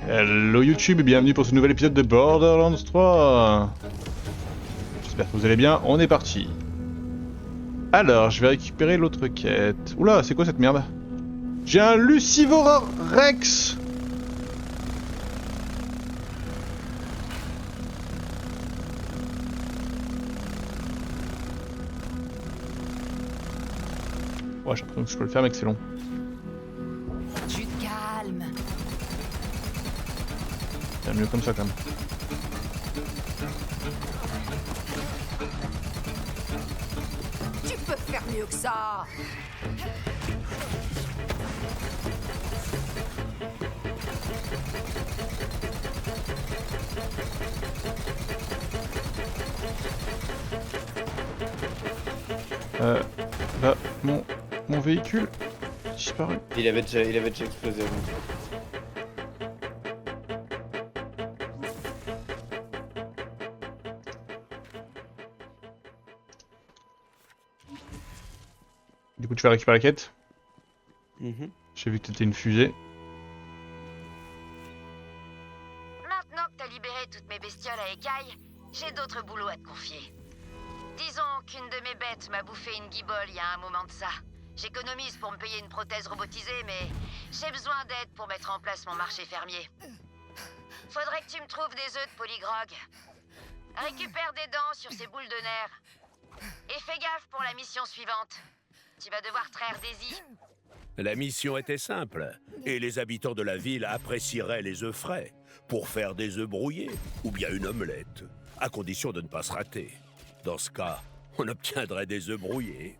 Hello YouTube et bienvenue pour ce nouvel épisode de Borderlands 3. J'espère que vous allez bien, on est parti. Alors, je vais récupérer l'autre quête. Oula, c'est quoi cette merde? J'ai un Lucivora Rex. Ouais, j'ai l'impression que je peux le faire mais que c'est long. Tu te calmes. C'est mieux comme ça quand même. Tu peux faire mieux que ça. Là, mon véhicule disparu. Il avait déjà explosé avant. Du coup, tu vas récupérer la quête. J'ai vu que t'étais une fusée. Maintenant que t'as libéré toutes mes bestioles à écailles, j'ai d'autres boulots à te confier. Disons qu'une de mes bêtes m'a bouffé une guibole il y a un moment de ça. J'économise pour me payer une prothèse robotisée, mais j'ai besoin d'aide pour mettre en place mon marché fermier. Faudrait que tu me trouves des œufs de polygrog. Récupère des dents sur ces boules de nerfs. Et fais gaffe pour la mission suivante. Tu vas devoir traire Daisy. La mission était simple, et les habitants de la ville apprécieraient les œufs frais, pour faire des œufs brouillés, ou bien une omelette, à condition de ne pas se rater. Dans ce cas, on obtiendrait des œufs brouillés.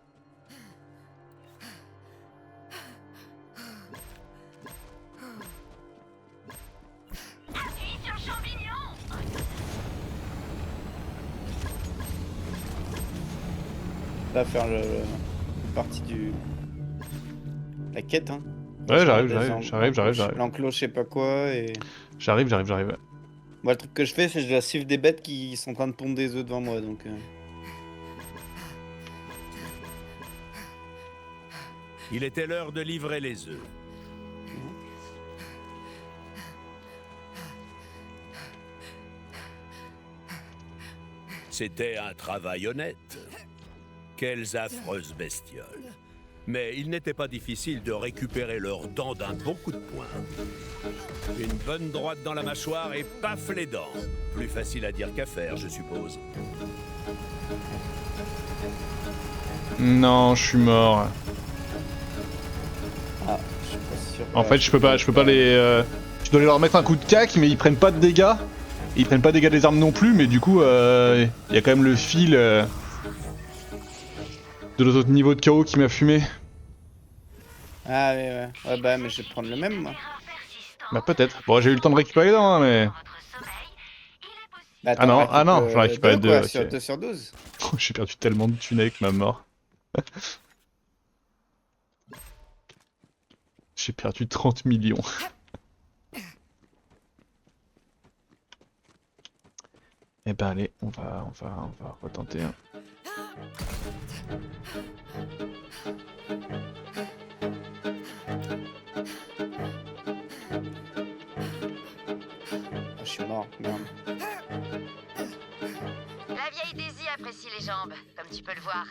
Là, faire le partie du... La quête, hein. Ouais, Sur j'arrive. L'enclos, je sais pas quoi, et... J'arrive. Moi, le truc que je fais, c'est que je dois suivre des bêtes qui sont en train de pondre des œufs devant moi, donc... Il était l'heure de livrer les œufs. C'était un travail honnête. Quelles affreuses bestioles. Mais il n'était pas difficile de récupérer leurs dents d'un bon coup de poing. Une bonne droite dans la mâchoire et paf les dents. Plus facile à dire qu'à faire, je suppose. Non, je suis mort. Ah, je suis pas sûr... En fait, je peux pas les... Je dois leur mettre un coup de cac, mais ils prennent pas de dégâts. Ils prennent pas de dégâts des armes non plus, mais du coup, y a quand même le fil de l'autre niveau de KO qui m'a fumé. Ah, ouais. Ouais, bah, mais je vais prendre le même, moi. Bah peut-être. Bon, j'ai eu le temps de récupérer les dents, hein, mais... Bah, Ah non, j'en ai récupéré deux, ok. Sur 2 sur 12. J'ai perdu tellement de thunes avec ma mort. J'ai perdu 30 millions. Eh ben allez, on va retenter. Hein. Ah, je suis mort, merde. La vieille Daisy apprécie les jambes, comme tu peux le voir.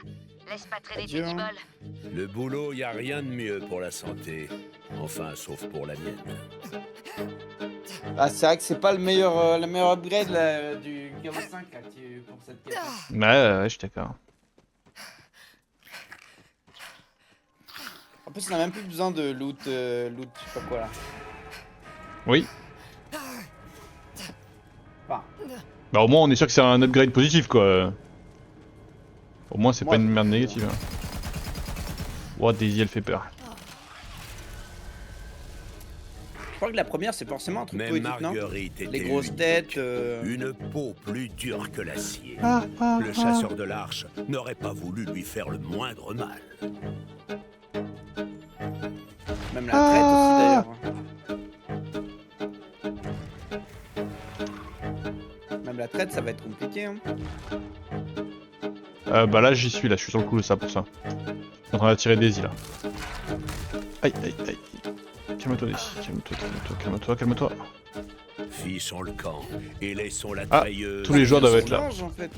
Laisse pas traîner tes Adieu, hein. guiboles. Le boulot, y a rien de mieux pour la santé. Enfin, sauf pour la mienne. Ah, c'est vrai que c'est pas le meilleur upgrade là, du KO5 là, pour cette quête. Ouais, je suis d'accord. En plus, on a même plus besoin de loot, je sais pas quoi là. Oui. Enfin, Bah au moins on est sûr que c'est un upgrade positif quoi. Au moins c'est Moi, pas une merde négative. Hein. Ouah, Daisy elle fait peur. je crois que la première c'est forcément un truc Mais politique, non? Marguerite était Les grosses unique. têtes. Une peau plus dure que l'acier. Ah. Le chasseur de l'arche n'aurait pas voulu lui faire le moindre mal. Même la traite aussi d'ailleurs. Même la traite ça va être compliqué. Hein. Bah là je suis sur le coup de ça pour ça. Je suis en train d'attirer Daisy là. Aïe. calme-toi ici. Calme-toi, calme-toi, calme-toi, calme-toi. Fichons le camp et laissons la Ah, trailleuse... tous les joueurs doivent être là. Mange, en fait.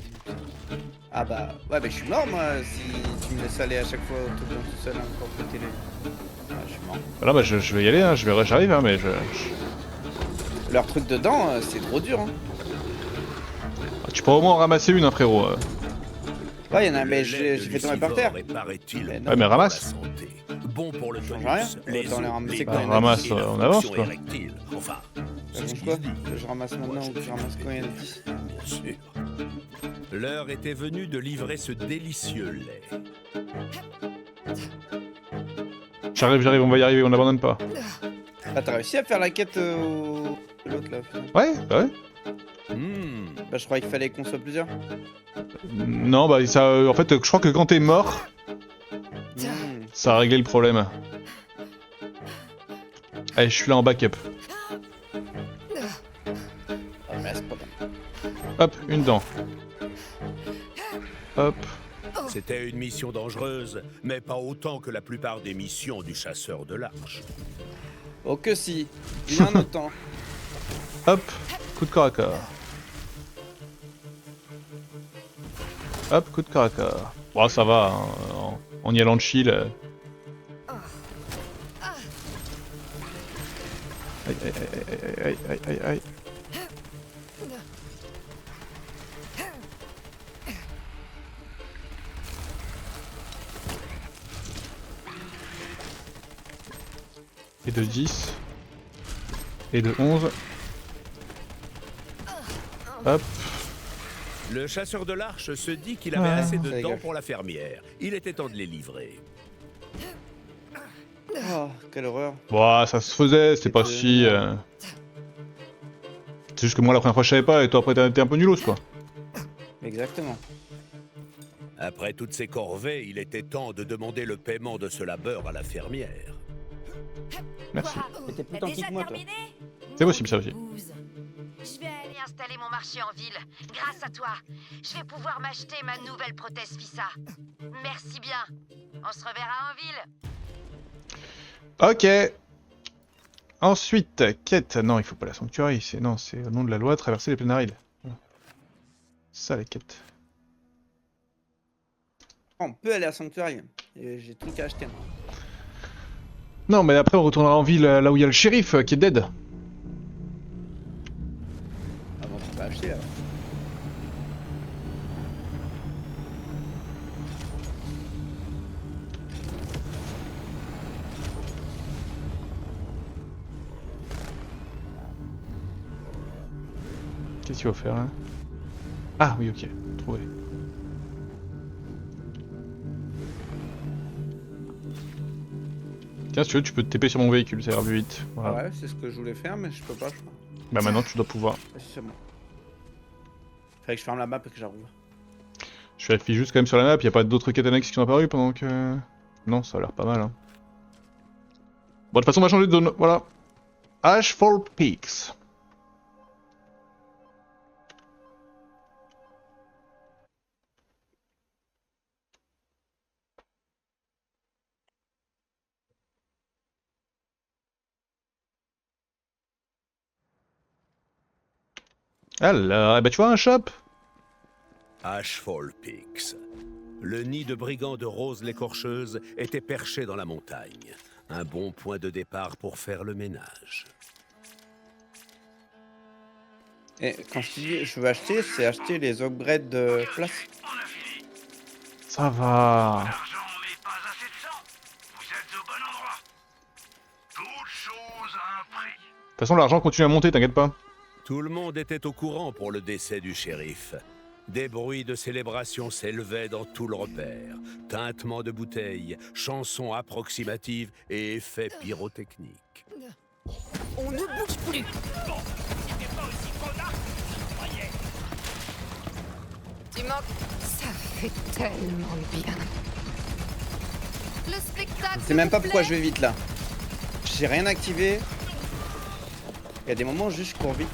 Ah bah, ouais, mais je suis mort moi si tu me laisses aller à chaque fois tout seul encore côté les. Ah, je suis mort. Là, bah, je vais y aller, hein. J'arrive, hein, mais Leur truc dedans, c'est trop dur. Hein. Ah, tu pourras au moins en ramasser une, hein, frérot. Ouais, y'en a, Le mais lait j'ai de fait tomber par terre. Lucivore est, paraît-il, Mais bon Ouais, mais pour ramasse. la santé, bon pour le change tonus, rien. les Autant les os, ramasser les quand il y en a dents ramasse, et la on avance, fonction quoi. érectile. Enfin, c'est ce Donc qu'il quoi dit. que je ramasse maintenant ou que je ramasse quand il y en a 10. Bien sûr. L'heure était venue de livrer ce délicieux lait. J'arrive, on va y arriver, on n'abandonne pas. Ah, t'as réussi à faire la quête de l'autre là au final. Ouais, bah ouais. Bah, je croyais qu'il fallait qu'on soit plusieurs. Non, bah ça, en fait, je crois que quand t'es mort, Hmm. ça a réglé le problème. Allez, je suis là en backup. Ah, mais c'est pas bon. Hop, une dent. Hop. C'était une mission dangereuse, mais pas autant que la plupart des missions du chasseur de l'arche. Oh que si. Il y a un autre temps. Hop, coup de corps à corps. Hop, coup de corps à corps. Bon, ça va, hein, en y allant de chill. Aïe, aïe, aïe, aïe, aïe, aïe, aïe. Et de 10. Et de 11. Hop. Le chasseur de l'arche se dit qu'il avait Ah, assez ça de dents dégage. pour la fermière. Il était temps de les livrer. Oh, quelle horreur. Bon, ça se faisait, c'était pas si... C'est juste que moi la première fois je savais pas et toi après t'es un peu nulos quoi. Exactement. Après toutes ces corvées, il était temps de demander le paiement de ce labeur à la fermière. Merci. Mais t'es plus tanky que moi, toi. C'est possible ça aussi. Je vais aller installer mon marché en ville. Grâce à toi, je vais pouvoir m'acheter ma nouvelle prothèse Fissa. Merci bien. On se reverra en ville. Ok. Ensuite, quête. Non, il faut pas la sanctuaire, c'est non, c'est au nom de la loi, traverser les plaines arides. Ça la quête. On peut aller à Sanctuary. J'ai tout qu'à acheter, moi. Non, mais après on retournera en ville là où il y a le shérif qui est dead. Ah bon, tu peux acheter, alors. Qu'est-ce qu'il faut faire là? Ah oui, ok, trouvé. Tiens, si tu veux, tu peux te TP sur mon véhicule, ça ira plus vite. Voilà. Ouais, c'est ce que je voulais faire, mais je peux pas, je crois. Bah maintenant tu dois pouvoir. Ah, c'est bon. Fallait que je ferme la map et que j'arrive. Je vérifie juste quand même sur la map, y a pas d'autres quêtes annexes qui sont apparues pendant que... Non, ça a l'air pas mal. Hein. Bon, de toute façon, on va changer de zone, voilà. Ashfall Peaks. Alors, eh ben tu vois un shop? Ashfall Peaks. Le nid de brigands de Rose l'écorcheuse était perché dans la montagne. Un bon point de départ pour faire le ménage. Et quand je dis je veux acheter, c'est acheter les upgrades de place. Ça va. L'argent n'est pas assez de sang. Vous êtes au bon endroit. Toute chose a un prix. De toute façon, l'argent continue à monter, t'inquiète pas. Tout le monde était au courant pour le décès du shérif. Des bruits de célébration s'élevaient dans tout le repère. Tintements de bouteilles, chansons approximatives et effets pyrotechniques. On ne bouge plus. Tu manques. Ça fait tellement de bien. Le spectacle. Je sais même pas vous pourquoi plaît je vais vite là. J'ai rien activé. Il y a des moments juste je cours vite.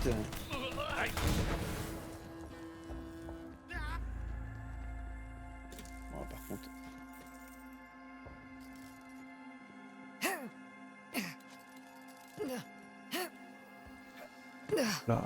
Bon, par contre. Là.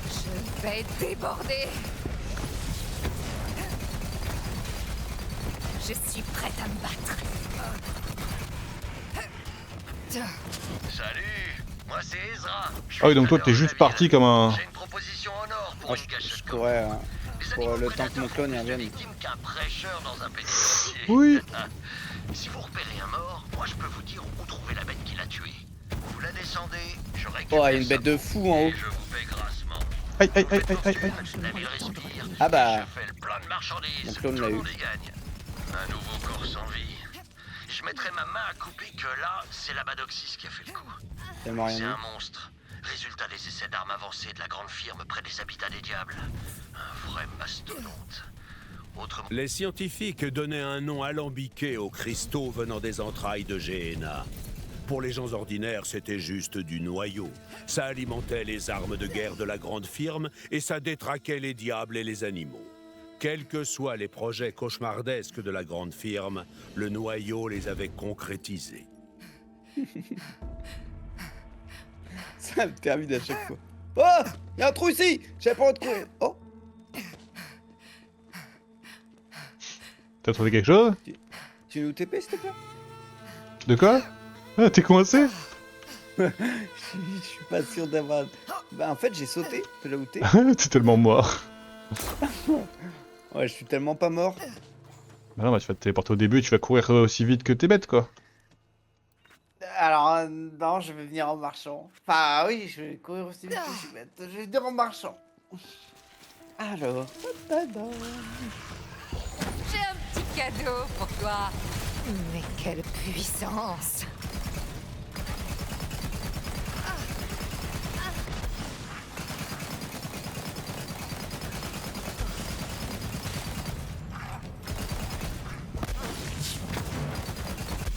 Je vais déborder. Je suis prête à me battre. Salut, moi c'est Ezra. Ah oui, donc toi t'es juste parti comme un... J'ai une proposition en or pour Ah, une gâchette. je pourrais, Les pour animaux le temps que mon clone y prédateurs revienne. sont plus légitimes qu'un prêcheur dans un pénitencier. Oui. Si vous repérez un mort, moi je peux vous dire où trouver la bête qui l'a tué. Vous la descendez, je récupère Oh, il y a une bête de ça fou en haut. et je vous paie grassement. Aïe, aïe, aïe, aïe, aïe, aïe. La ville respire. Ah bah, Je fais le plein de marchandises. mon clone Tout l'a le eu. monde y gagne. Un nouveau corps sans vie. Je mettrai ma main à couper que là, c'est la Badoxis qui a fait le coup. tellement C'est rien un monstre. Résultat des essais d'armes avancées de la grande firme près des habitats des diables. Un vrai mastodonte. Autrement, Les scientifiques donnaient un nom alambiqué aux cristaux venant des entrailles de Gehenna. Pour les gens ordinaires, c'était juste du noyau. Ça alimentait les armes de guerre de la grande firme et ça détraquait les diables et les animaux. Quels que soient les projets cauchemardesques de la grande firme, le noyau les avait concrétisés. Ça me termine à chaque fois. Oh, il y a un trou ici. J'avais pas le droit de courir. Oh, T'as trouvé quelque chose? tu nous TP s'il te plaît? De quoi? Ah, t'es coincé? Je suis pas sûr d'avoir... Bah en fait j'ai sauté de là où t'es. T'es tellement mort. Ouais, je suis tellement pas mort. Bah non, bah tu vas te téléporter au début et tu vas courir aussi vite que t'es bête, quoi. Alors non, je vais venir en marchant. Enfin oui, je vais courir aussi vite que je suis bête. Je vais venir en marchant. Alors... tadam. J'ai un petit cadeau pour toi. Mais quelle puissance!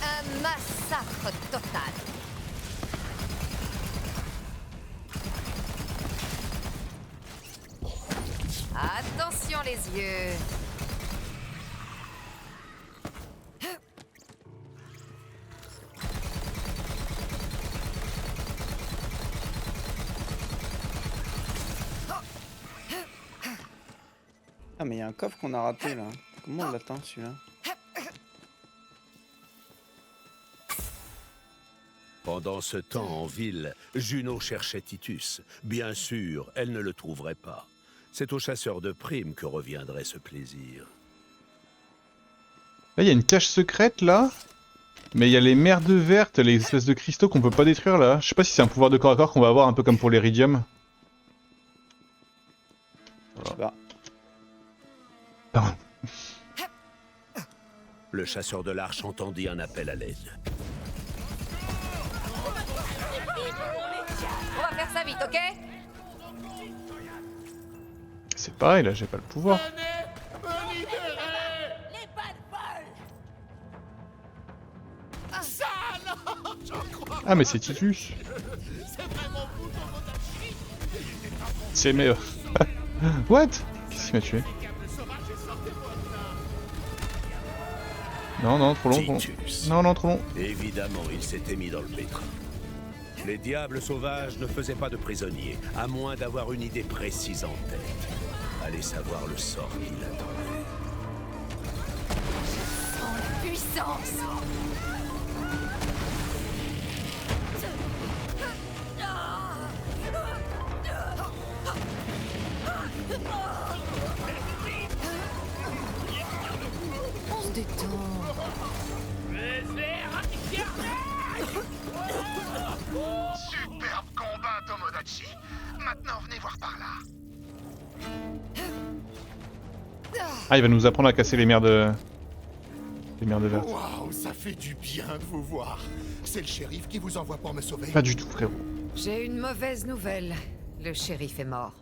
Un massacre total. Attention les yeux. Ah mais il y a un coffre qu'on a raté là. Comment on l'atteint celui-là? Pendant ce temps en ville, Juno cherchait Titus. Bien sûr, elle ne le trouverait pas. C'est au chasseur de primes que reviendrait ce plaisir. Là, il y a une cache secrète, là. Mais il y a les merdes vertes, les espèces de cristaux qu'on peut pas détruire, là. Je sais pas si c'est un pouvoir de corps à corps qu'on va avoir, un peu comme pour l'Iridium. Je sais pas. Pardon. Le chasseur de l'arche entendit un appel à l'aide. On va faire ça vite, ok? C'est pareil, là, j'ai pas le pouvoir. Ah, mais c'est Titus. C'est mais... What? Qu'est-ce qu'il m'a tué? Non, non, trop long, trop long. Titus. Non, non, trop long. Évidemment, il s'était mis dans le pétrin. Les diables sauvages ne faisaient pas de prisonniers, à moins d'avoir une idée précise en tête. Allez savoir le sort qui l'attendait. Sans la puissance! On se détend. superbe combat, Tomodachi. Maintenant, venez voir par là. Ah, il va nous apprendre à casser les merdes... Les merdes vertes. Waouh, ça fait du bien de vous voir. C'est le shérif qui vous envoie pour me sauver. Pas du tout, frérot. J'ai une mauvaise nouvelle. Le shérif est mort.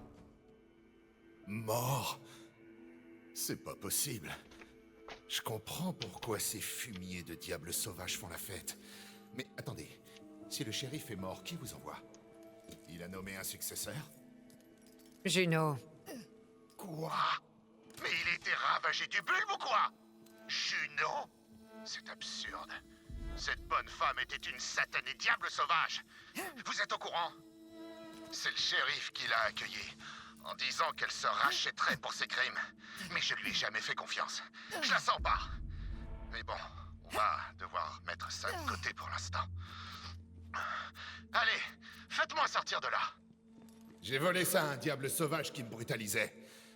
Mort? C'est pas possible. Je comprends pourquoi ces fumiers de diables sauvages font la fête. Mais attendez, si le shérif est mort, qui vous envoie? Il a nommé un successeur? Juno, Quoi? Mais il était ravagé du bulbe ou quoi? Juno? C'est absurde. Cette bonne femme était une satanée diable sauvage. Vous êtes au courant? C'est le shérif qui l'a accueillie, en disant qu'elle se rachèterait pour ses crimes. Mais je lui ai jamais fait confiance. Je la sens pas. Mais bon, on va devoir mettre ça de côté pour l'instant. Allez, faites-moi sortir de là. J'ai volé ça à un diable sauvage qui me brutalisait.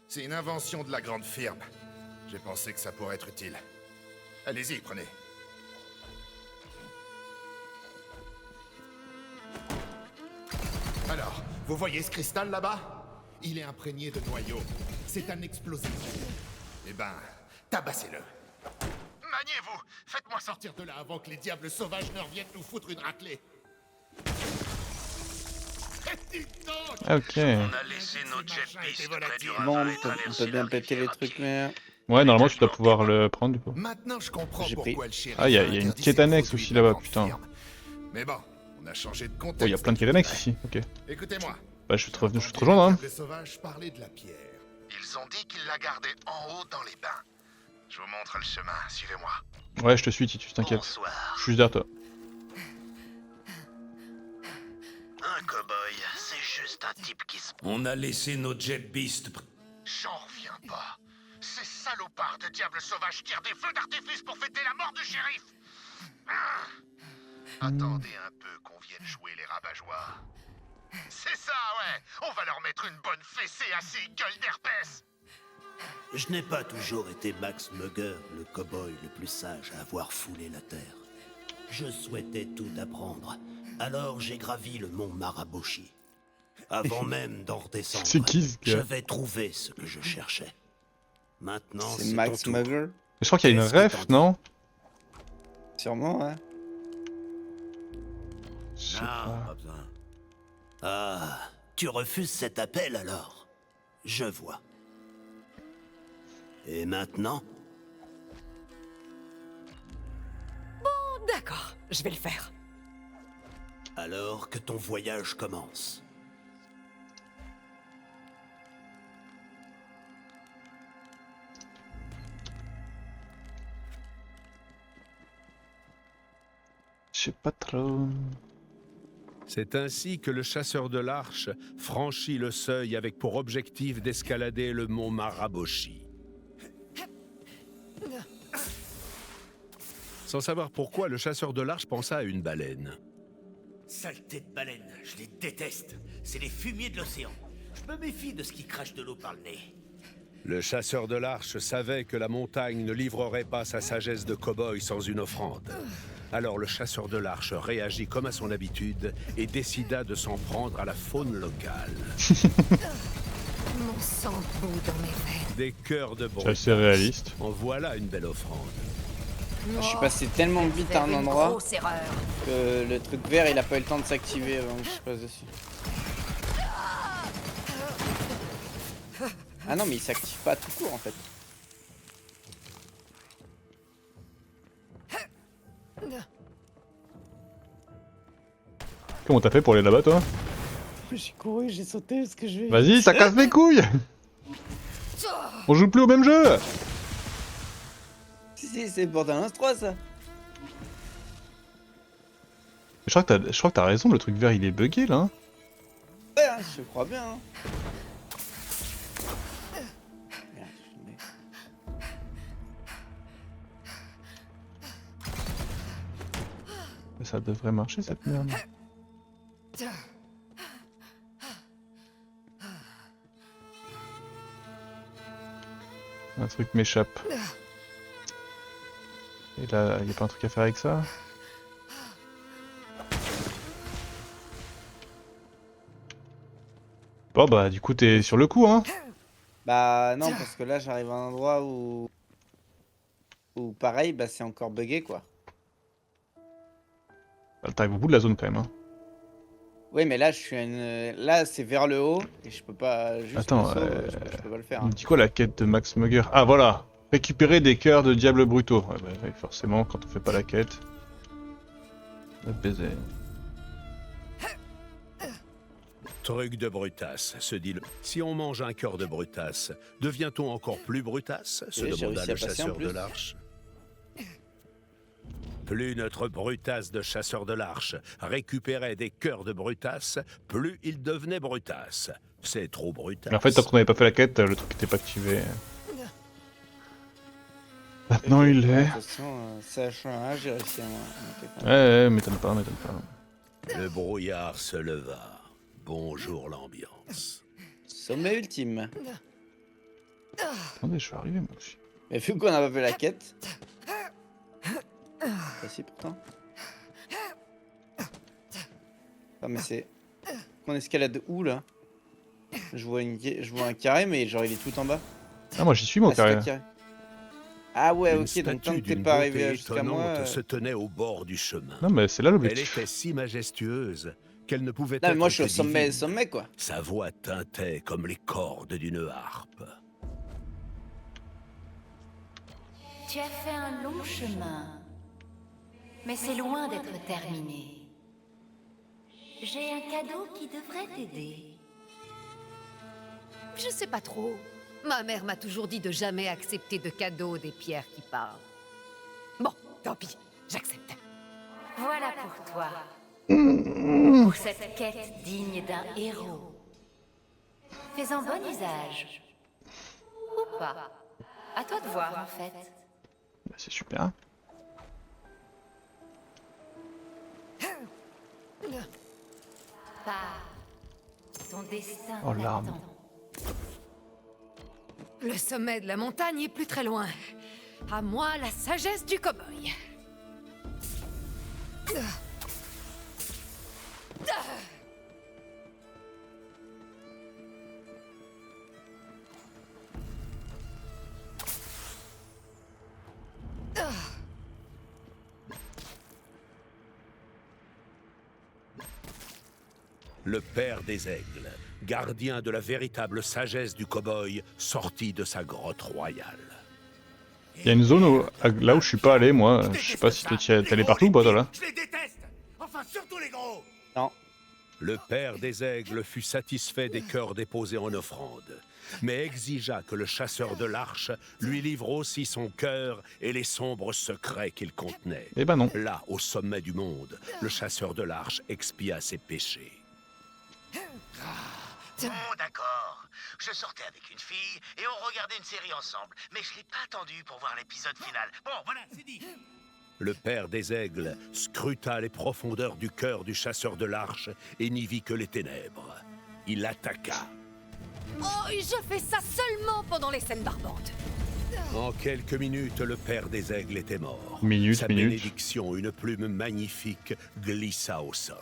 C'est une invention de la grande firme. J'ai pensé que ça pourrait être utile. Allez-y, prenez. Alors, vous voyez ce cristal là-bas? Il est imprégné de noyaux. C'est un explosif. Eh ben, tabassez-le. Maniez-vous! Faites-moi sortir de là avant que les diables sauvages ne reviennent nous foutre une raclée. Ok. On a laissé nos jet beasts près du Bon, ravin et on peut traversé bien la péter les rivière à trucs, pied. mais... Ouais, normalement tu dois pouvoir le prendre du coup. Maintenant, je comprends J'ai pourquoi pris. le shérif Ah, il y a a une interdit quête ces annexe produits aussi de la là-bas, grande putain. firme. Mais bon, on a changé de contexte. Oh, il y a plein de quêtes annexes ici, ok. Écoutez-moi. Bah, je vais te rejoindre, hein. Les sauvages parlaient de la pierre. Ils ont dit qu'ils la gardaient en haut dans les bains. Je vous montre le chemin, suivez-moi. Ouais, je te suis, Titus, t'inquiète. Bonsoir. Je suis derrière toi. Un cow-boy, c'est juste un type qui se... On a laissé nos jet beasts. J'en reviens pas. Ces salopards de diables sauvages tirent des feux d'artifice pour fêter la mort du shérif. Attendez un peu qu'on vienne jouer les rabat-joie. C'est ça, ouais. On va leur mettre une bonne fessée à ces gueules d'herpès. Je n'ai pas toujours été Max Mugger, le cow-boy le plus sage à avoir foulé la terre. Je souhaitais tout apprendre, alors j'ai gravi le mont Maraboshi. Avant même d'en redescendre, C'est qui, ce gars? j'avais trouvé ce que je cherchais. Maintenant, C'est c'est Max ton tour. Mugger? Je crois qu'il y a une Qu'est-ce que ref, t'en dis? non? Sûrement, ouais. Je sais Non, pas. pas besoin. Ah, tu refuses cet appel alors? Je vois. Et maintenant? d'accord, je vais le faire. Alors que ton voyage commence. Je sais pas trop. C'est ainsi que le chasseur de l'Arche franchit le seuil avec pour objectif d'escalader le mont Maraboshi. Sans savoir pourquoi, le chasseur de l'Arche pensa à une baleine. Saleté de baleine, je les déteste. C'est les fumiers de l'océan. Je me méfie de ce qui crache de l'eau par le nez. Le chasseur de l'Arche savait que la montagne ne livrerait pas sa sagesse de cow-boy sans une offrande. Alors le chasseur de l'Arche réagit comme à son habitude et décida de s'en prendre à la faune locale. Mon sang bout dans mes veines. Des cœurs de C'est bronze. assez réaliste. En voilà une belle offrande. Je suis passé tellement vite à un Une endroit grosse erreur. que le truc vert il a pas eu le temps de s'activer avant que je passe dessus. Ah non mais il s'active pas tout court en fait. Comment t'as fait pour aller là-bas, toi? J'ai couru, j'ai sauté parce que je vais... Vas-y, ça casse mes couilles! On joue plus au même jeu! Si, c'est Borderlands 3 ça. Je crois que t'as raison, le truc vert il est bugué là. Hein. Ouais, hein, je crois bien. Hein. Merde, je mets- Ça devrait marcher cette merde. Un truc m'échappe. Et là, y a pas un truc à faire avec ça? Bon bah du coup t'es sur le coup hein. Bah non, parce que là j'arrive à un endroit où pareil, bah c'est encore bugué quoi. Bah, t'arrives au bout de la zone quand même hein. Oui mais là je suis à une... Là c'est vers le haut et je peux pas juste Attends, le saut, je peux pas le faire. Il Hein. me dit quoi la quête de Max Mugger? Ah voilà! Récupérer des cœurs de diables brutaux. Ouais, bah, ouais, forcément quand on fait pas la quête. Le baiser. Truc de brutasse, se dit le... Si on mange un cœur de brutasse, devient-on encore plus brutasse se Oui, j'ai demanda réussi le à passer en chasseur de plus. l'arche. Plus notre brutasse de chasseur de l'arche récupérait des cœurs de brutasse, plus il devenait brutasse. C'est trop brutasse. Mais en fait, tant qu'on n'avait pas fait la quête, le truc était pas activé. Maintenant il De l'est. toute façon, sachant un, j'ai réussi à monter. Ouais, m'étonne pas, m'étonne pas. Le brouillard se leva. Bonjour l'ambiance. Sommet ultime. Attendez, je vais arriver moi aussi. Mais vu qu'on a pas fait la quête. Facile pourtant. Ah mais c'est... On escalade où là? Je vois un carré mais genre il est tout en bas. Ah, moi j'y suis, moi, Ah, c'est carré. le carré. Ah ouais, Une ok, donc tant statue que t'es d'une pas beauté arrivé jusqu'à moi... étonnante se tenait au bord du chemin. Non, mais c'est là Elle l'objectif. était si majestueuse qu'elle ne pouvait Non être mais moi je suis au que sommet, divine. sommet quoi. Sa voix tintait comme les cordes d'une harpe. Tu as fait un long chemin, mais c'est loin d'être terminé. J'ai un cadeau qui devrait t'aider. Je sais pas trop. Ma mère m'a toujours dit de jamais accepter de cadeaux des pierres qui parlent. Bon, tant pis, j'accepte. Voilà pour toi. Pour cette quête digne d'un héros. Fais-en bon usage. Ou pas. À toi de voir en fait. Bah, c'est super. Pars. Ton destin Oh, l'arme. t'attend. Le sommet de la montagne est plus très loin. À moi, la sagesse du cow-boy. Le père des aigles, gardien de la véritable sagesse du cow-boy, sortit de sa grotte royale. Il y a une zone où, là où je suis pas allé, moi. Je sais pas si t'es allé partout ou pas, toi, là. Je les déteste. Enfin, surtout les gros. Le père des aigles fut satisfait des cœurs déposés en offrande, mais exigea que le chasseur de l'arche lui livre aussi son cœur et les sombres secrets qu'il contenait. Eh ben non. Là, au sommet du monde, le chasseur de l'arche expia ses péchés. Bon, d'accord. Je sortais avec une fille et on regardait une série ensemble. Mais je l'ai pas attendu pour voir l'épisode final. Bon, voilà, c'est dit. Le père des aigles scruta les profondeurs du cœur du chasseur de l'arche et n'y vit que les ténèbres. Il attaqua. Oh, je fais ça seulement pendant les scènes barbantes. En quelques minutes, le père des aigles était mort. Minute, Sa minute. bénédiction, une plume magnifique, glissa au sol.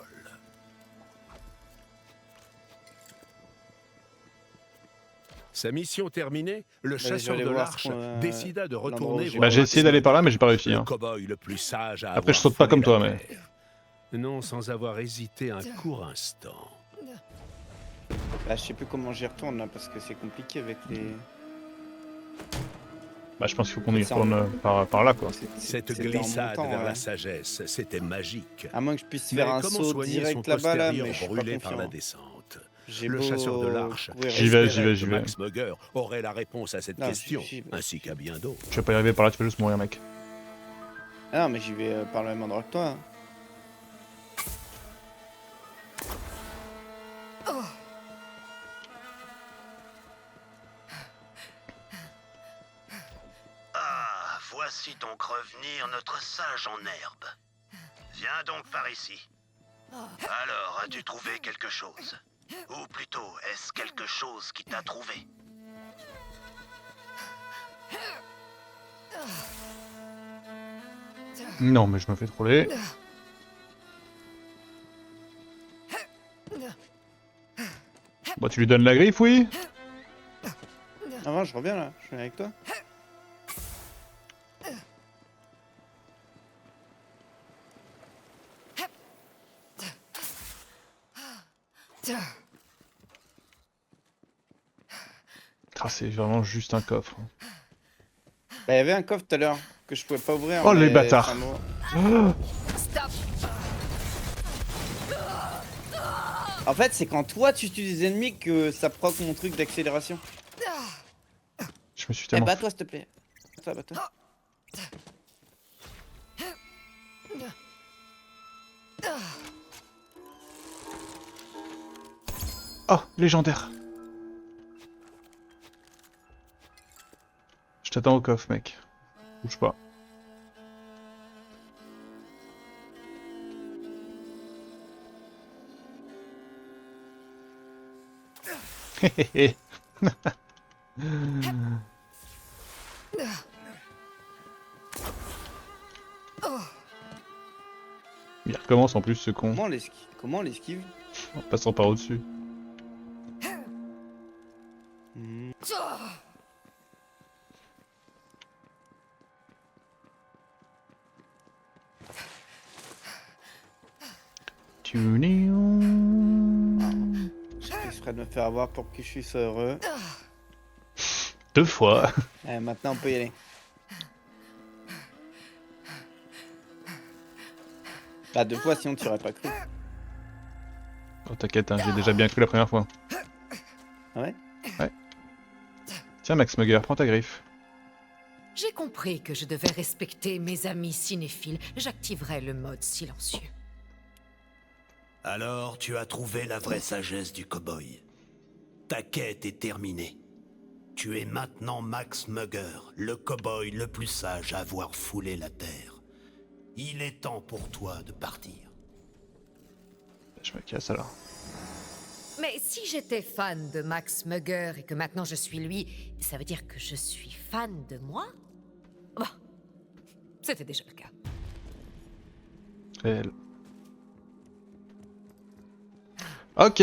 Sa mission terminée, le je vais chasseur aller de voir l'arche ce qu'on, décida de l'endroit retourner où j'ai- voir Bah, j'ai essayé d'aller par là, mais j'ai pas réussi. le Hein. cow-boy le plus sage à Après, je avoir saute pas foulé comme la toi, mais- terre. Non, sans avoir hésité un court instant. Bah je sais plus comment j'y retourne là parce que c'est compliqué avec les... Bah, je pense qu'il faut qu'on y C'est retourne par là, quoi. Cette C'était en glissade montant, vers ouais. la sagesse, c'était magique. À moins que je puisse Mais faire un comment saut soigner direct son là-bas là, postérieur mais je suis pas brûlé par la confiant. descente? J'ai Le beau chasseur de l'arche, courir, J'y vais, espérait j'y que vais. Max Mugger aurait la réponse à cette Non, question, j'y vais. ainsi qu'à bien d'autres. Je vais pas y arriver par là, tu vas juste mourir, mec. Ah non mais j'y vais par le même endroit que toi. Hein. Ah, voici donc revenir notre sage en herbe. Viens donc par ici. Alors, as-tu trouvé quelque chose? Ou plutôt, est-ce quelque chose qui t'a trouvé? Non, mais je me fais troller. Bah, tu lui donnes la griffe, oui? Ah non, je reviens là, je suis avec toi. Ah, c'est vraiment juste un coffre. Bah, il y avait un coffre tout à l'heure que je pouvais pas ouvrir. Oh, mais les bâtards. ça m'a- Stop. En fait, c'est quand toi tu tues des ennemis que ça proc mon truc d'accélération. Je me suis Eh, tellement... bats-toi, s'il te plaît. Bats-toi. Oh, légendaire. Je t'attends au coffre, mec. Bouge pas. Héhéhé. Il recommence en plus ce con, Comment on l'esquive? en passant par au-dessus. J'ai fait exprès de me faire avoir pour que je sois heureux. 2 fois. Maintenant on peut y aller. Bah 2 fois sinon tu aurais pas cru. Oh t'inquiète, hein, j'ai déjà bien cru la première fois. Ah ouais? Tiens Max Mugger, prends ta griffe. J'ai compris que je devais respecter mes amis cinéphiles. J'activerai le mode silencieux. Alors tu as trouvé la vraie sagesse du cow-boy. Ta quête est terminée. Tu es maintenant Max Mugger, le cow-boy le plus sage à avoir foulé la terre. Il est temps pour toi de partir. Je me casse alors. Mais si j'étais fan de Max Mugger et que maintenant je suis lui, ça veut dire que je suis fan de moi? Bon, c'était déjà le cas. Réel. Ok.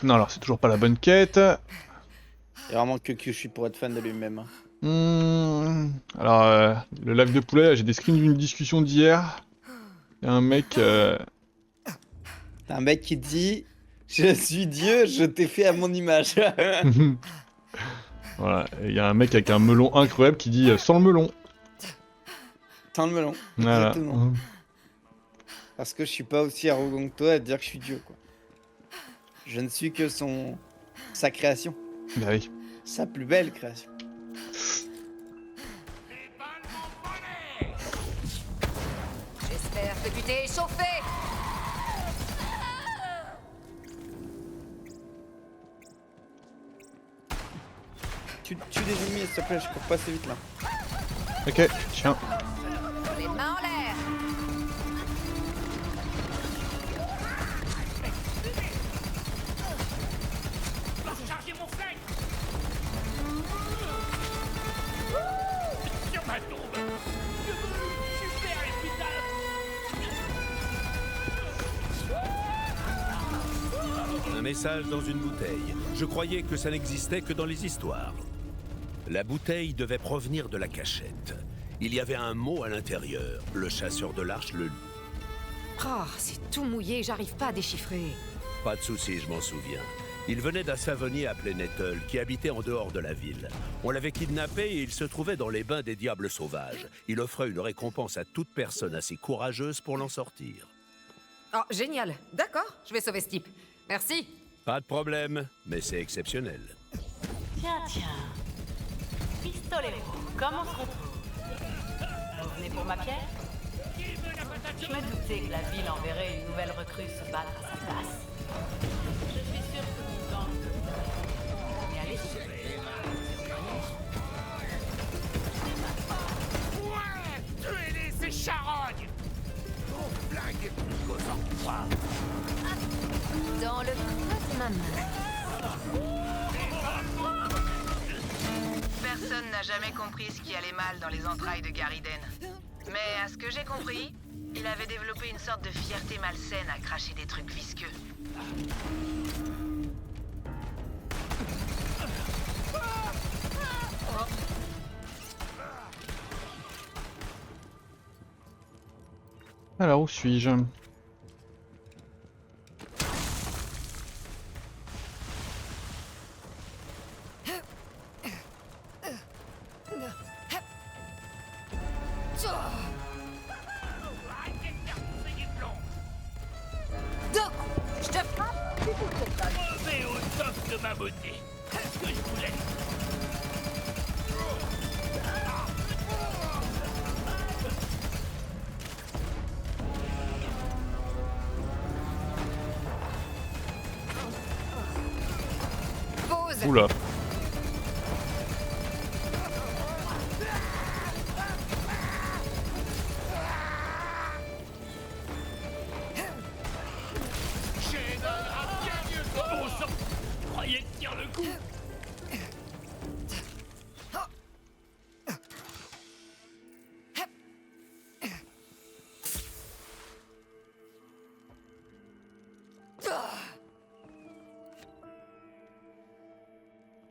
Non alors c'est toujours pas la bonne quête. Il y a vraiment que Kyushu pour être fan de lui-même. Hein. Alors le live de poulet, j'ai des screens d'une discussion d'hier. Il y a un mec... T'as un mec qui dit « Je suis Dieu, je t'ai fait à mon image. » Voilà, il y a un mec avec un melon incroyable qui dit sans le melon. Sans le melon. Voilà. Exactement. Parce que je suis pas aussi arrogant que toi à dire que je suis Dieu, quoi. Je ne suis que sa création. Bah oui. Sa plus belle création. J'espère que tu t'es échauffé. Tu des ennemis, s'il te plaît, je cours pas assez vite là. Ok, tiens. Les mains en l'air. Chargez mon flingue. Sur ma tombe. Super épitaphe. Un message dans une bouteille. Je croyais que ça n'existait que dans les histoires. La bouteille devait provenir de la cachette. Il y avait un mot à l'intérieur. Le chasseur de l'arche le lut. Oh, c'est tout mouillé, j'arrive pas à déchiffrer. Pas de souci, je m'en souviens. Il venait d'un savonnier appelé Nettle, qui habitait en dehors de la ville. On l'avait kidnappé et il se trouvait dans les bains des diables sauvages. Il offrait une récompense à toute personne assez courageuse pour l'en sortir. Oh, génial. D'accord, je vais sauver ce type. Merci. Pas de problème, mais c'est exceptionnel. Tiens. Pistolet, comment on se retrouve? Vous venez pour ma pierre? Je me doutais que la ville enverrait une nouvelle recrue se battre à sa place. Je suis sûr que vous tentez. Mais allez, Ouais, tuez-les, ces charognes. Mon flingue est plus causant que toi. Dans le creux de ma main. Personne n'a jamais compris ce qui allait mal dans les entrailles de Gariden. Mais à ce que j'ai compris, il avait développé une sorte de fierté malsaine à cracher des trucs visqueux. Alors où suis-je? Donc, je te frappe. Mauvais au top de ma beauté. Qu'est-ce que je vous laisse? Pause. Oula. Bon sang, croyez tenir le coup.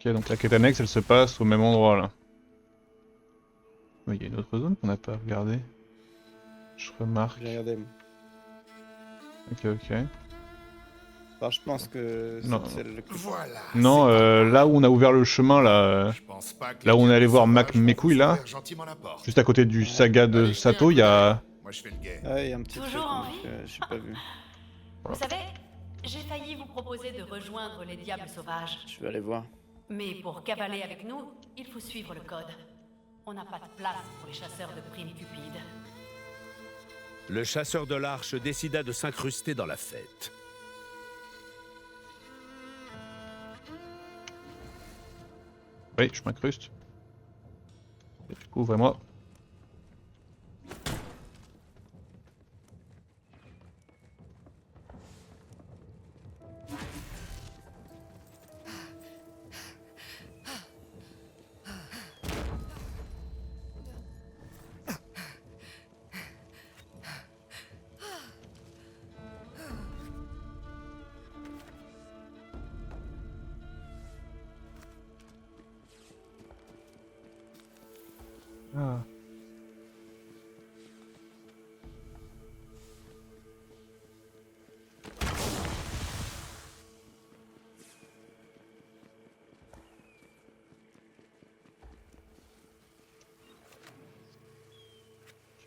Ok, donc la quête annexe, elle se passe au même endroit là. Oui, il y a une autre zone qu'on n'a pas regardée. Je remarque. J'ai regardé. Ok, ok. Alors, je pense que Non. c'est celle que... Voilà. Non, là où on a ouvert le chemin là, Je pense pas que là où on est allé voir Mac sauvages Mekouille là, ouvrir gentiment la porte. juste à côté du saga de Allez, Sato, il y a... Moi je fais le guet. Ah, il y a un petit Toujours truc en donc, vie j'ai pas vu. Vous savez, j'ai failli vous proposer de rejoindre les Diables Sauvages. Je vais aller voir. Mais pour cavaler avec nous, il faut suivre le code. On n'a pas de place pour les chasseurs de primes cupides. Le chasseur de l'Arche décida de s'incruster dans la fête. Oui, je m'incruste. Et du coup, ouvrez-moi. Ah.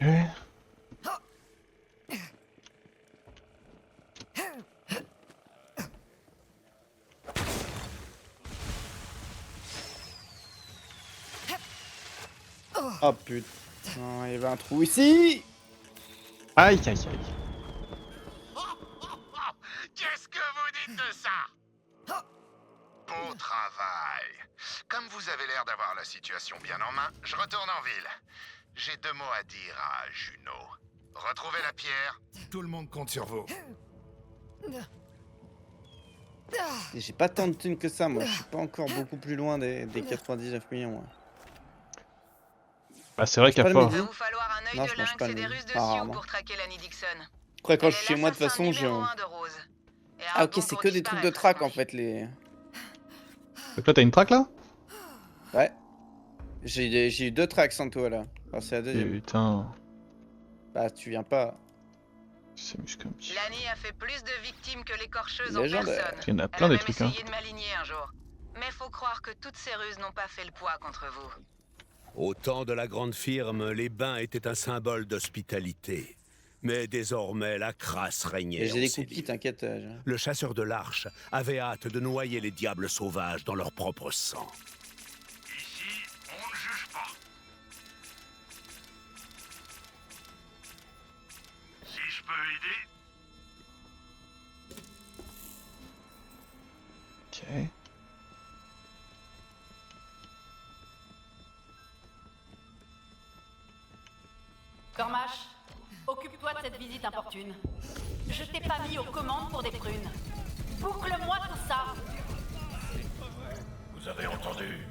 Ok. Oh putain, il y avait un trou ici. Aïe, aïe, aïe. Qu'est-ce que vous dites de ça? Beau travail. Comme vous avez l'air d'avoir la situation bien en main, je retourne en ville. J'ai 2 mots à dire à Juno. Retrouvez la pierre. Tout le monde compte sur vous. Et j'ai pas tant de thunes que ça, moi. Je suis pas encore beaucoup plus loin des 99 millions. Moi. Bah c'est vrai Pas qu'à le part... midi. Il va vous falloir un œil Non, de je mange lynx pas et le des midi. ruses de Pas Sioux rarement. pour traquer Lanny Dixon. Après, quand Elle je est suis chez moi, de toute l'assassin façon, je... numéro 1 de Rose. Et Ah un ok, bon c'est pour que des trucs de disparaître, track à son en fait, les... Donc là t'as une track là? Ouais. J'ai eu 2 tracks sans toi là. Enfin, c'est la deuxième. Putain... Bah, tu viens pas. C'est musclé comme petit. Lanny a fait plus de victimes que l'écorcheuse en Légendaire. personne. Il y en a Elle plein a des même trucs hein. essayé de m'aligner un jour. Mais faut croire que toutes ces ruses n'ont pas fait le poids contre vous. Au temps de la grande firme, les bains étaient un symbole d'hospitalité. Mais désormais, la crasse régnait. Et j'ai en des ces cookies, lieux. t'inquiète. Le chasseur de l'Arche avait hâte de noyer les diables sauvages dans leur propre sang. Ici, on ne juge pas. Si je peux aider, Ok. Cormache, occupe-toi de cette visite importune. Je t'ai pas mis aux commandes pour des prunes. Boucle-moi tout ça. Vous avez entendu?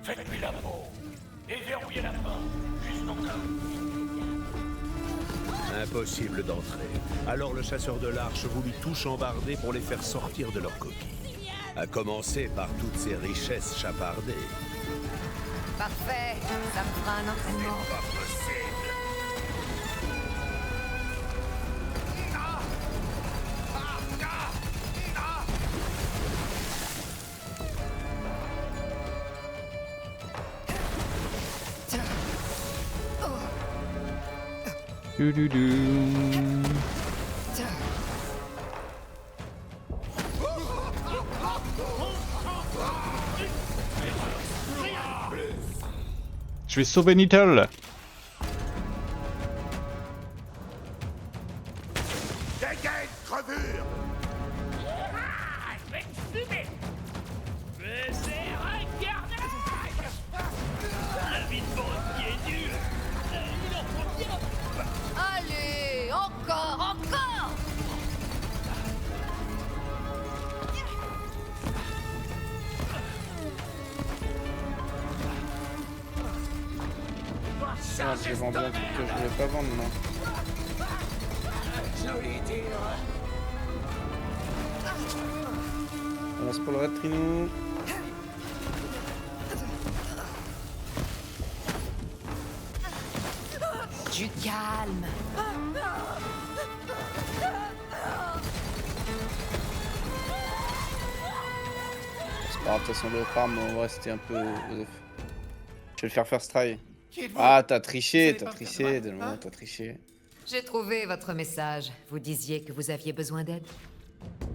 Faites-lui la peau et verrouillez la porte, juste au cas. Impossible d'entrer. Alors le chasseur de l'Arche voulut tout chambarder pour les faire sortir de leur coquille. À commencer par toutes ces richesses chapardées. Parfait. Ça me fera un entraînement. Pas possible. Je vais sauver Nittle. Dégaine, crevure! Je vais te fumer. Mais c'est un carnage. La vie de banquier est nulle. Il en faut bien. Allez, encore, encore! Ah, j'ai vendu un truc que je voulais pas vendre, non. On lance pour le Red Trino. Du calme. C'est pas grave, de toute façon, le farm, en vrai, c'était un peu... Je vais le faire first try. Ah, t'as triché, Delmon, t'as triché. J'ai trouvé votre message. Vous disiez que vous aviez besoin d'aide.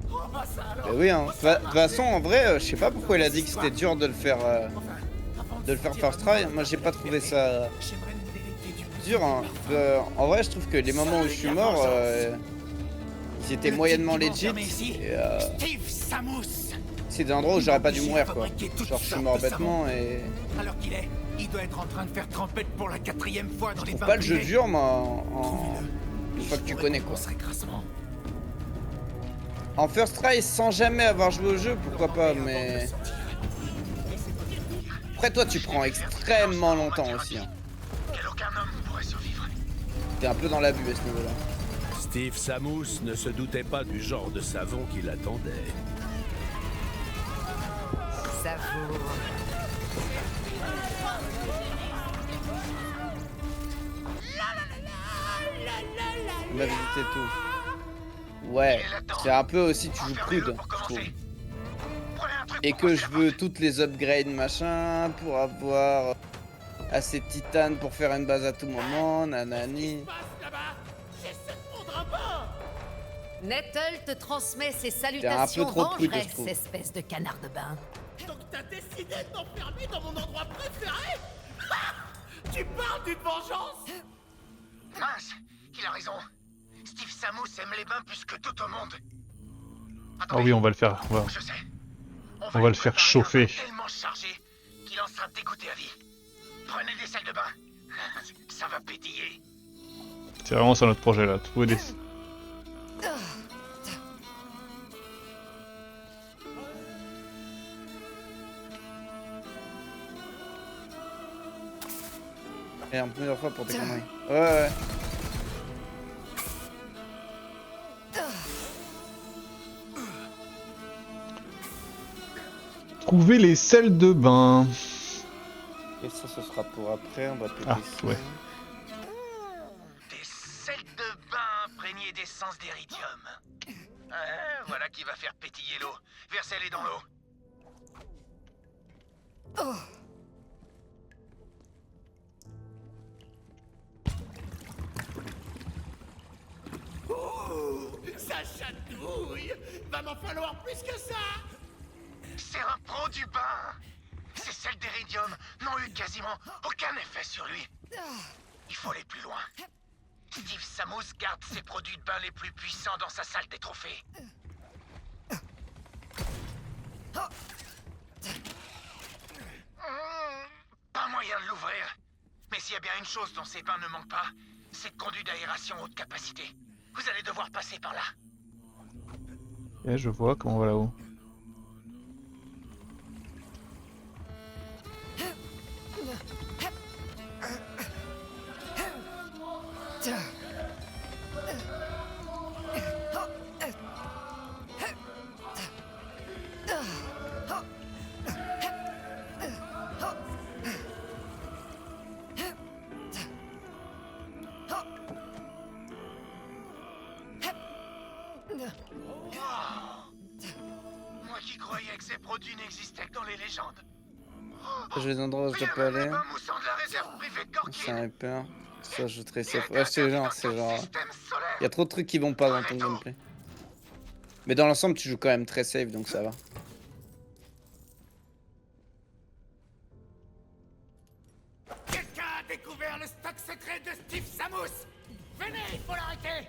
Bah oui, hein. De toute façon, en vrai, je sais pas pourquoi il a dit que c'était dur de le faire first try. Moi, j'ai pas trouvé ça dur, hein. En vrai, je trouve que les moments où je suis mort, ils étaient moyennement legit. Et, c'est des endroits où j'aurais pas dû mourir, quoi. Genre, je suis mort bêtement et... Alors qu'il est, il doit être en train de faire trempette pour la 4e fois dans les Je trouve bains pas le jeu privés. dur, moi, une fois que tu connais, quoi. En first try, sans jamais avoir joué au jeu, pourquoi pas, mais... Après, toi, tu prends extrêmement longtemps aussi, hein. Quel aucun homme ne pourrait survivre. T'es un peu dans l'abus à ce niveau-là. Steve Samus ne se doutait pas du genre de savon qui l'attendait. Savoure. On va visiter tout. Ouais, c'est un peu aussi, tu joues prude, je trouve. Et que je veux toutes les upgrades machin pour avoir assez de titane pour faire une base à tout moment, nanani. Nettle te transmet ses T'es un salutations peu trop prude, je vengeresse, trouve. espèce de canard de bain. Donc t'as décidé de m'enfermer dans mon endroit préféré? Tu parles d'une vengeance? Mince, il a raison. Steve Samus aime les bains plus que tout au monde. Ah oui, on va le faire. Je sais. On va le faire chauffer. Tellement chargé qu'il en sera dégoûté à vie. Prenez des salles de bain. Ça va pétiller. C'est vraiment ça notre projet là. Trouver des... Merde, plusieurs fois pour tes conneries. Ouais. Trouver les sels de bain. Et ça, ce sera pour après, on va péter Ah, ça. ouais. Des sels de bain imprégnés d'essence d'éridium. Voilà qui va faire pétiller l'eau. Versez-les dans l'eau. Ça chatouille. Va m'en falloir plus que ça. C'est un pro du bain. Ces sels d'éridium n'ont eu quasiment aucun effet sur lui. Il faut aller plus loin. Steve Samus garde ses produits de bain les plus puissants dans sa salle des trophées. Pas moyen de l'ouvrir. Mais s'il y a bien une chose dont ces bains ne manquent pas, c'est de conduits d'aération haute capacité. Vous allez devoir passer par là. Et je vois comment on va là-haut. Moi qui croyais que ces produits n'existaient que dans les légendes. J'ai les endroits où je dois pas aller. Le bain moussant de la réserve privée de C'est Gorkin. un hyper. Ça, je très safe. Ouais, c'est genre. Y a trop de trucs qui vont pas dans ton gameplay. Mais dans l'ensemble, tu joues quand même très safe, donc ça va. le stock secret de Steve Samus. Venez, il faut l'arrêter.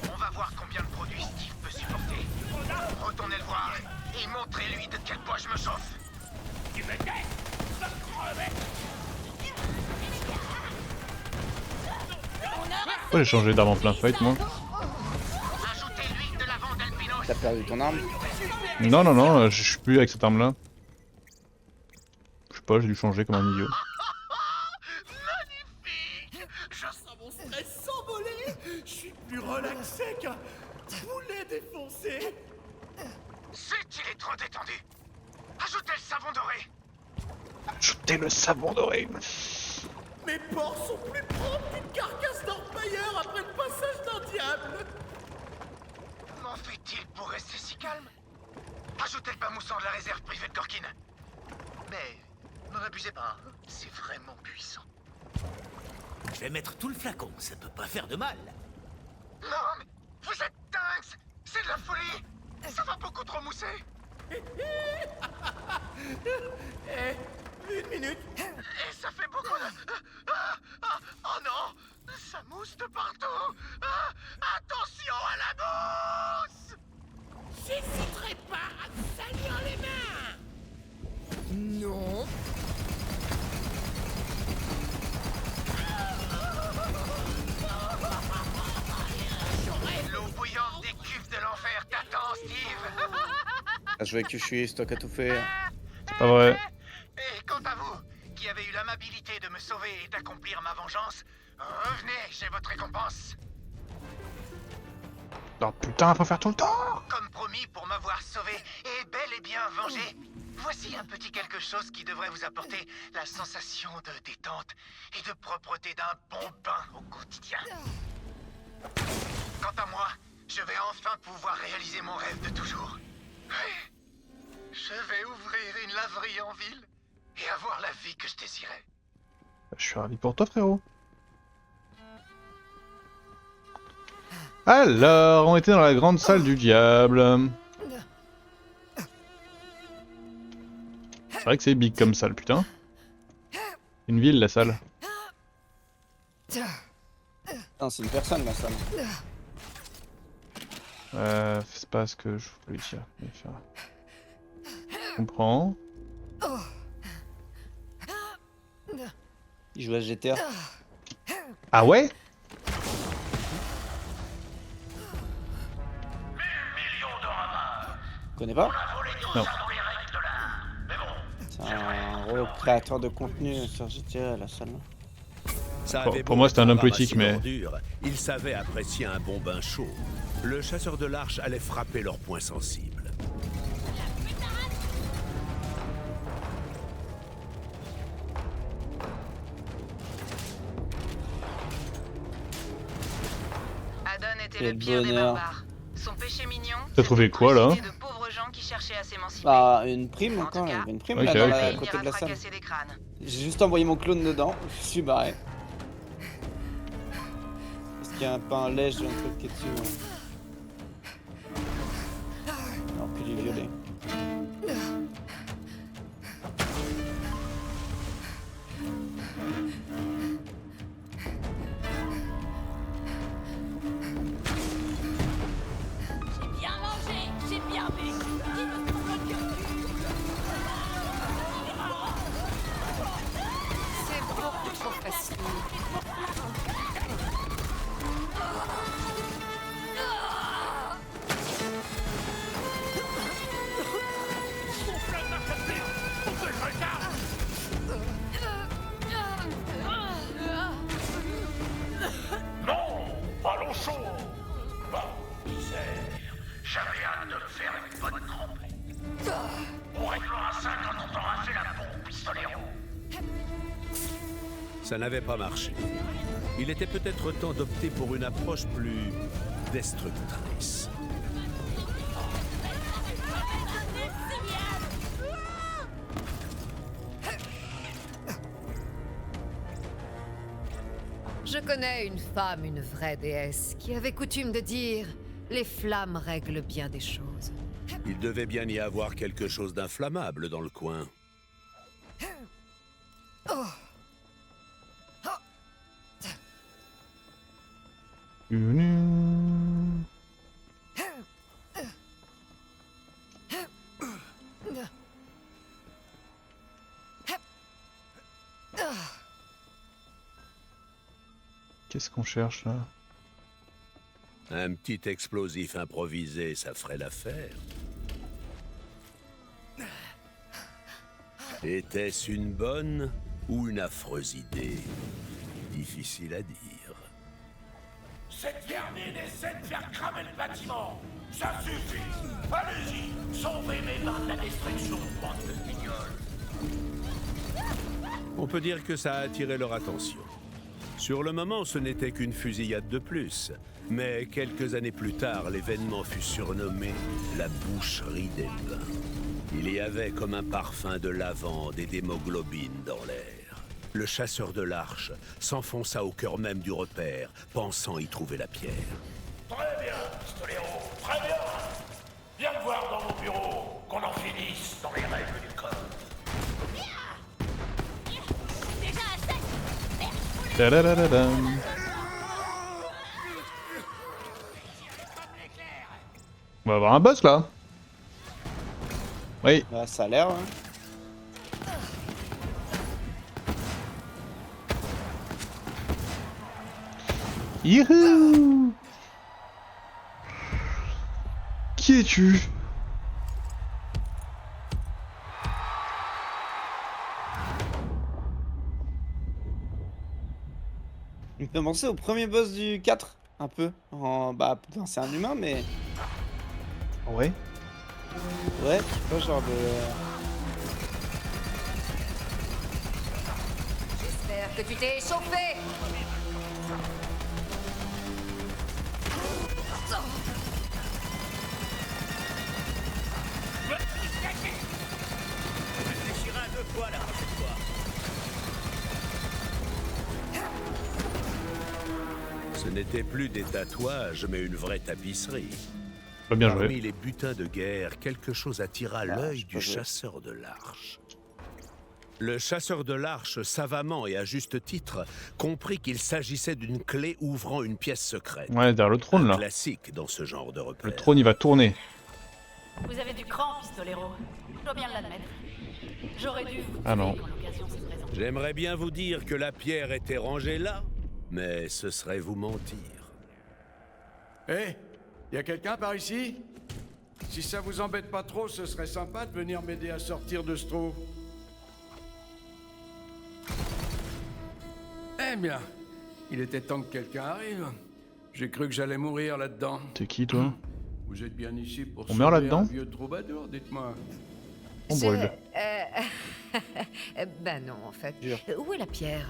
On va voir combien de produits Steve peut supporter. Retournez le voir et montrez-lui de quel bois je me chauffe. Tu me testes? Pourquoi j'ai changé d'arme en plein fight moi? Ajoutez l'huile de lavande albinos. T'as perdu ton arme? Non, non, non, je suis plus avec cette arme là. Je sais pas, j'ai dû changer comme un idiot. Magnifique. Je sens mon stress s'envoler. Je suis plus relaxé qu'un poulet défoncé. C'est il est trop détendu. Ajoutez le savon doré. Ajoutez le savon doré. Mes pores sont plus propres qu'une carcasse d'orpailleur après le passage d'un diable. Comment fait-il pour rester si calme? Ajoutez le pain moussant de la réserve privée de Gorkin. Mais n'en abusez pas, c'est vraiment puissant. Je vais mettre tout le flacon, ça peut pas faire de mal. Non, mais vous êtes dingues. C'est de la folie. Ça va beaucoup trop mousser. Une minute. Et ça fait beaucoup de... oh non, ça mousse de partout. Attention à la mousse. J'hésiterai pas à te salir les mains. Non. L'eau bouillante des cuves de l'enfer t'attend, Steve. Ah, je vais que je suis stock à tout faire. C'est pas vrai. Et quant à vous, qui avez eu l'amabilité de me sauver et d'accomplir ma vengeance, revenez, j'ai votre récompense. Oh putain, faut faire tout le temps. Comme promis pour m'avoir sauvé et bel et bien vengé, voici un petit quelque chose qui devrait vous apporter la sensation de détente et de propreté d'un bon bain au quotidien. Quant à moi, je vais enfin pouvoir réaliser mon rêve de toujours. Oui. Je vais ouvrir une laverie en ville et avoir la vie que je désirais. Je suis ravi pour toi, frérot. Alors, on était dans la grande salle du diable. C'est vrai que c'est big comme salle, putain. Une ville, la salle. Non, c'est une personne la salle. C'est pas ce que je voulais dire. Mais faire... Je comprends. Il joue à GTA. Ah ouais? Tu connais pas? Non. C'est un créateur de contenu sur GTA la salle. Ça Pour avait moi, beau c'était un être homme ramassis politique, mais- d'ordures, il savait apprécier un bon bain chaud. Le chasseur de l'arche allait frapper leurs points sensibles. Adon était Quel le pire des bonheur. barbares. Son péché mignon, T'as trouvé quoi, là? c'était de pauvres gens qui cherchaient à s'émanciper. Bah, une prime En encore, tout il y cas, avait une prime Ok, là dans ok. la il côté ira de la salle. fracasser des crânes. J'ai juste envoyé mon clone dedans, je suis barré. Est-ce qu'il y a pas un lèche ou un truc qui est dessus? Non, plus du violet. Bien mangé, j'ai bien bu. C'est beaucoup trop facile. Ballon chaud. Bah, misère. J'avais hâte de le faire une bonne trempe. On réglera ça quand on t'aura fait la pompe, pistolero. Ça n'avait pas marché. Il était peut-être temps d'opter pour une approche plus destructrice. Je connais une femme, une vraie déesse, qui avait coutume de dire « Les flammes règlent bien des choses Il devait bien y avoir quelque chose d'inflammable dans le coin. Qu'est-ce qu'on cherche là? Un petit explosif improvisé, ça ferait l'affaire. Était-ce une bonne ou une affreuse idée? Difficile à dire. Cette vermine essaie de faire cramer le bâtiment. Ça suffit. Allez-y, sauvez mes mains de la destruction, bande de guignols. On peut dire que ça a attiré leur attention. Sur le moment, ce n'était qu'une fusillade de plus. Mais quelques années plus tard, l'événement fut surnommé la boucherie des bains. Il y avait comme un parfum de lavande et d'hémoglobine dans l'air. Le chasseur de l'arche s'enfonça au cœur même du repère, pensant y trouver la pierre. Très bien, Pistolero, très bien. Viens me voir dans mon bureau, qu'on en finisse dans les règles du code. Ta-da-da-da-dam. On va avoir un boss là. Oui. Bah, ça a l'air. Hein. Youhou! Qui es-tu? Il me fait penser au premier boss du 4, un peu. Bah, putain, c'est un humain, mais. Ouais. Ouais, je sais pas, genre de. J'espère que tu t'es échauffé. Ce n'était plus des tatouages, mais une vraie tapisserie. Pas bien Parmi joué. les butins de guerre, quelque chose attira l'œil j'ai du pas joué. chasseur de l'arche. Le chasseur de l'arche, savamment et à juste titre, comprit qu'il s'agissait d'une clé ouvrant une pièce secrète. Ouais, derrière le trône là. Classique dans ce genre de repère. Le trône il va tourner. Vous avez du cran, Pistolero. Je dois bien l'admettre. J'aurais dû vous Ah non. tuer quand l'occasion s'est présentée. J'aimerais bien vous dire que la pierre était rangée là, mais ce serait vous mentir. Hé, y a quelqu'un par ici? Si ça vous embête pas trop, ce serait sympa de venir m'aider à sortir de ce trou. Eh bien, il était temps que quelqu'un arrive. J'ai cru que j'allais mourir là-dedans. T'es qui toi? Vous êtes bien ici pour On meurt sauver là-dedans un vieux troubadour, dites-moi. On brûle. Ben non, en fait. Dur. Où est la pierre?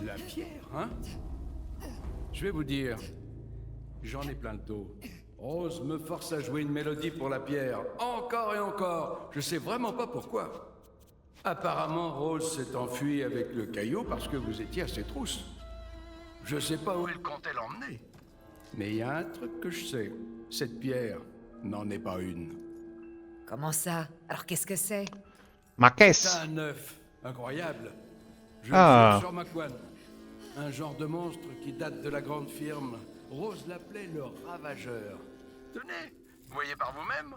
La pierre, hein? Je vais vous dire, j'en ai plein le dos. Rose me force à jouer une mélodie pour la pierre, encore et encore. Je sais vraiment pas pourquoi. Apparemment, Rose s'est enfuie avec le caillou parce que vous étiez à ses trousses. Je sais pas où elle comptait l'emmener. Mais il y a un truc que je sais. Cette pierre n'en est pas une. Comment ça? Alors qu'est-ce que c'est? Ma C'est caisse. un œuf. Incroyable. Je Ah. le fais sur ma couenne. Un genre de monstre qui date de la grande firme. Rose l'appelait le Ravageur. Tenez, voyez par vous-même.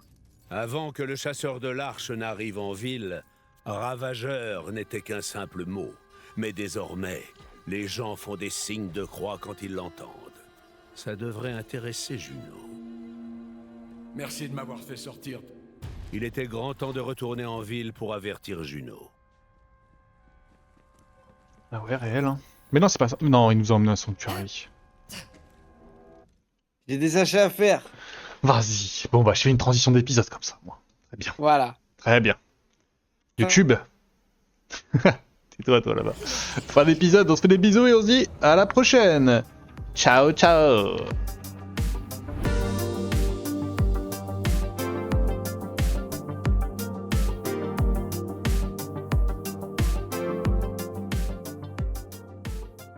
Avant que le chasseur de l'arche n'arrive en ville, ravageur n'était qu'un simple mot. Mais désormais, les gens font des signes de croix quand ils l'entendent. Ça devrait intéresser Juno. Merci de m'avoir fait sortir. Il était grand temps de retourner en ville pour avertir Juno. Ah ouais, réel hein. Mais non, c'est pas ça. Non, il nous a emmené à Sanctuary. J'ai des achats à faire. Vas-y. Bon bah je fais une transition d'épisode comme ça, moi. Très bien. Voilà. Très bien. YouTube. C'est toi là-bas. Fin d'épisode, on se fait des bisous et on se dit à la prochaine. Ciao, ciao.